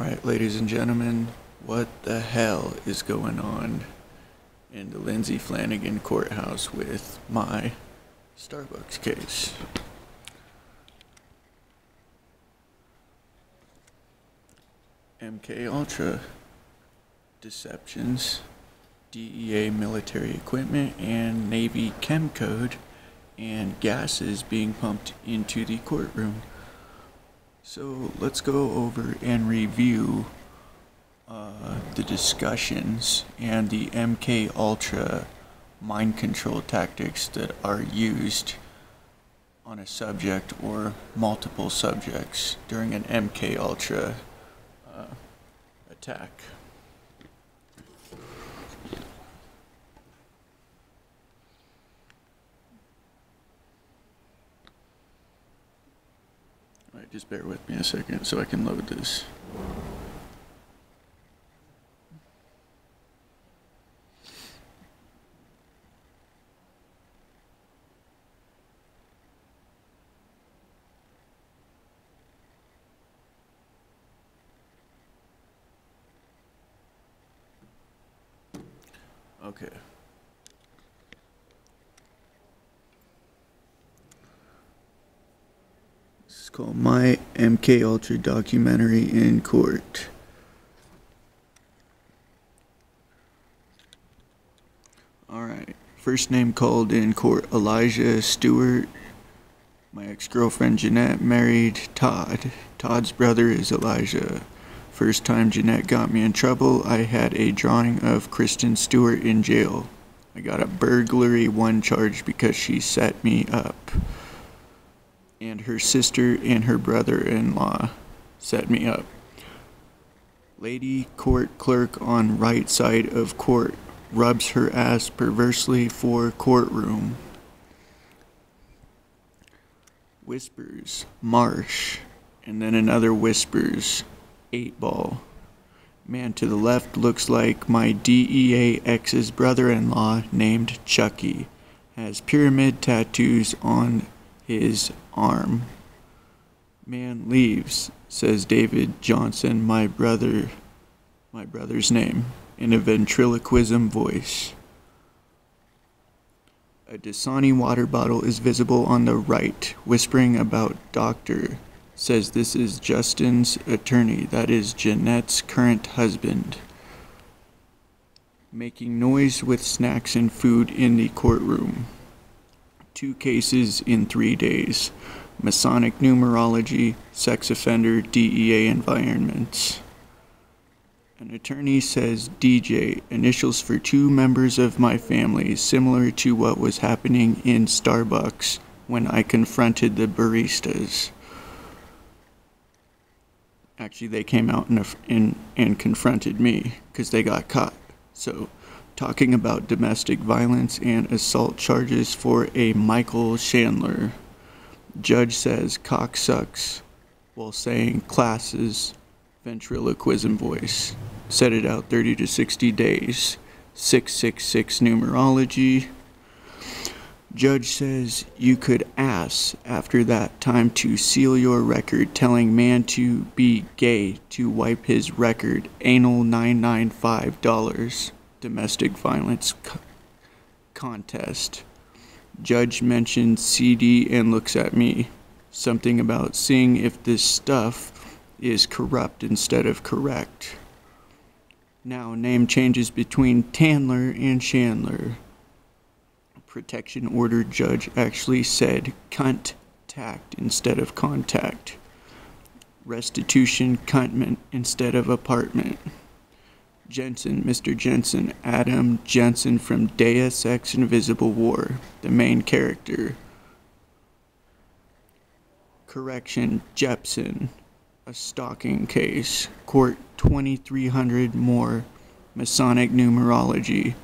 Alright, ladies and gentlemen, what the hell is going on in the Lyndsey Flanigan courthouse with my Starbucks case? MK Ultra deceptions, DEA military equipment, and Navy chem code, and gases being pumped into the courtroom. So let's go over and review the discussions and the MK Ultra mind control tactics that are used on a subject or multiple subjects during an MK Ultra attack. Alright, just bear with me a second so I can load this. Okay. This is called My MK Ultra Documentary in Court. Alright. First name called in court, Elijah Stewart. My ex-girlfriend Jeanette married Todd. Todd's brother is Elijah. First time Jeanette got me in trouble, I had a drawing of Kristen Stewart in jail. I got a burglary 1 charge because she set me up. And her sister and her brother-in-law set me up. Lady court clerk on right side of court rubs her ass perversely for courtroom. Whispers, Marsh, and then another whispers, 8-ball. Man to the left looks like my DEA ex's brother-in-law named Chucky. Has pyramid tattoos on his arm. Man leaves, says David Johnson, my brother's name, in a ventriloquism voice. A Dasani water bottle is visible on the right, whispering about doctor. Says this is Justin's attorney, that is Jeanette's current husband. Making noise with snacks and food in the courtroom. 2 cases in 3 days. Masonic numerology, sex offender, DEA environments. An attorney says DJ, initials for 2 members of my family, similar to what was happening in Starbucks when I confronted the baristas. Actually, they came out and confronted me because they got caught. So, talking about domestic violence and assault charges for a Michael Chandler. Judge says cock sucks while saying classes, ventriloquism voice. Set it out 30 to 60 days. 666 numerology. Judge says you could ask after that time to seal your record, telling man to be gay to wipe his record. Anal $995. Domestic violence contest. Judge mentions CD and looks at me. Something about seeing if this stuff is corrupt instead of correct. Now name changes between Tandler and Chandler. Protection order judge actually said contact instead of contact. Restitution cuntment instead of apartment. Jensen, Mr. Jensen, Adam Jensen from Deus Ex Invisible War, the main character. Correction, Jepson, a stalking case. Court 2300 more, Masonic numerology.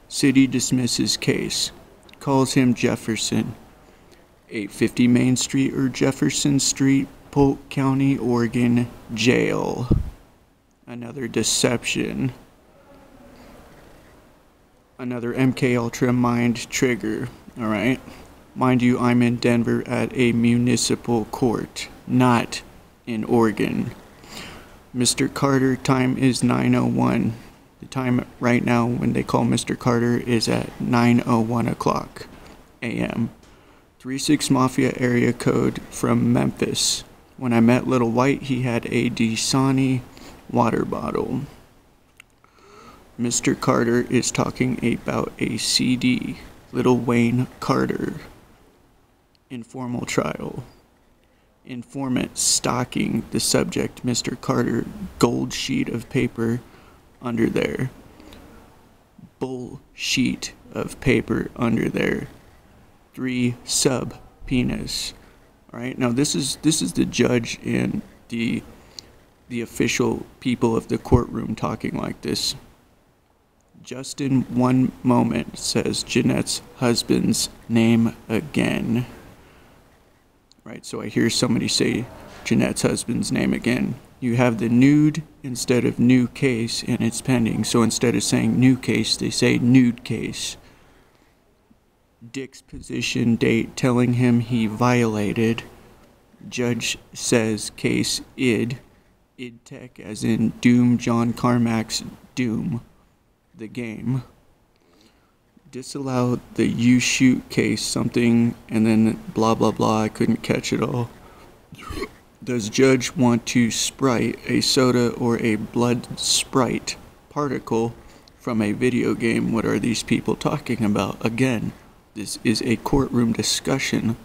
City dismisses case. Calls him Jefferson. 850 Main Street or Jefferson Street, Polk County, Oregon, jail. Another deception. Another MK Ultra mind trigger. Alright. Mind you, I'm in Denver at a municipal court, not in Oregon. Mr. Carter, time is 9:01. The time right now when they call Mr. Carter is at 9:01 o'clock a.m. 36 Mafia area code from Memphis. When I met Little White, he had a Dasani water bottle. Mr. Carter is talking about a CD, Little Wayne Carter. Informal trial. Informant stalking the subject, Mr. Carter, gold sheet of paper under there. Bull sheet of paper under there. 3 subpoenas. Alright, now this is the judge and the official people of the courtroom talking like this. Just in one moment, says Jeanette's husband's name again. Right, so I hear somebody say Jeanette's husband's name again. You have the nude instead of new case, and it's pending. So instead of saying new case, they say nude case. Dick's position date telling him he violated. Judge says case id. Id tech as in Doom John Carmack's Doom. The game. Disallowed the you shoot case something and then blah blah blah. I couldn't catch it all. Does judge want to sprite a soda or a blood sprite particle from a video game? What are these people talking about? Again, this is a courtroom discussion.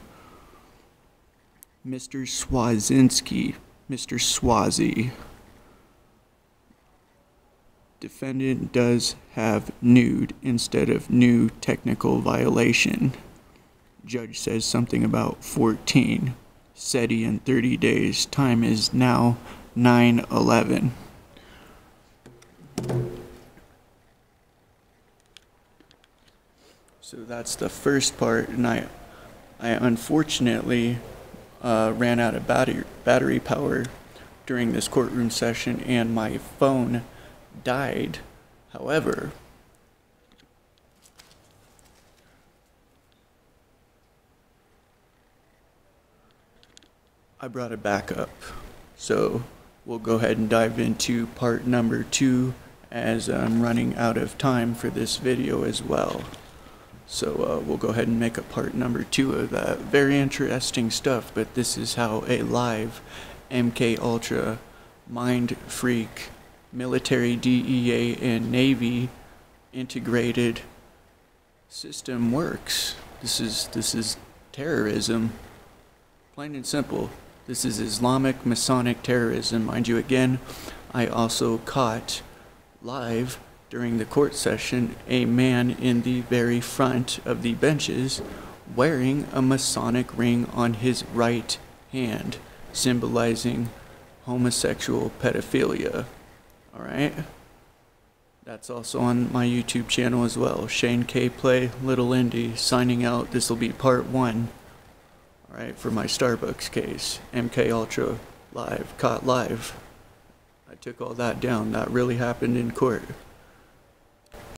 Mr. Swazinski, Mr. Swazi. Defendant does have nude instead of new technical violation. Judge says something about 14. SETI in 30 days. Time is now 9:11. So that's the first part, and I unfortunately ran out of battery power during this courtroom session, and my phone died. However, I brought it back up. So we'll go ahead and dive into part number 2 as I'm running out of time for this video as well. So we'll go ahead and make a part number 2 of that. Very interesting stuff, but this is how a live MK Ultra Mind Freak military DEA and Navy integrated system works. This is terrorism, plain and simple. This is Islamic Masonic terrorism. Mind you, again, I also caught live during the court session a man in the very front of the benches wearing a Masonic ring on his right hand, symbolizing homosexual pedophilia. Alright, that's also on my YouTube channel as well. Shane K Play, Little Indy, signing out. This will be part 1. Alright, for my Starbucks case. MK Ultra live, caught live. I took all that down. That really happened in court.